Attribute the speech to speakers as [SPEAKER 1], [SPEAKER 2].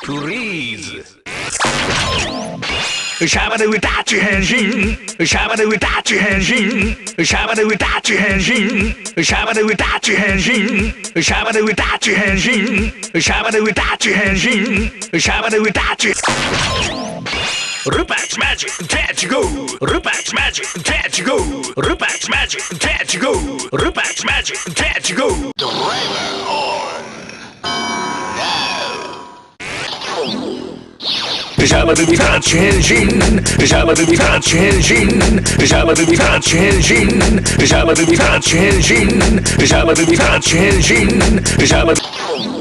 [SPEAKER 1] Please シャバでウィタッチ変身シャバでウィタッチ変身シャバでウィタッチ変身シャバでウィタッチ変身シャバでウィタッチ変身シャバでウィタッチ変身シャバでウィタッチルパッチマジックタッチゴールパッチマジックタッチゴールパッチマジックタッチゴールパッチマジックタッチゴーシャバドゥビタッチ変身シャバドゥビタッチ変身シャバドゥビタッチ変身シャバドゥビタッチ変身シャバドゥビタッチ変身シャバドゥ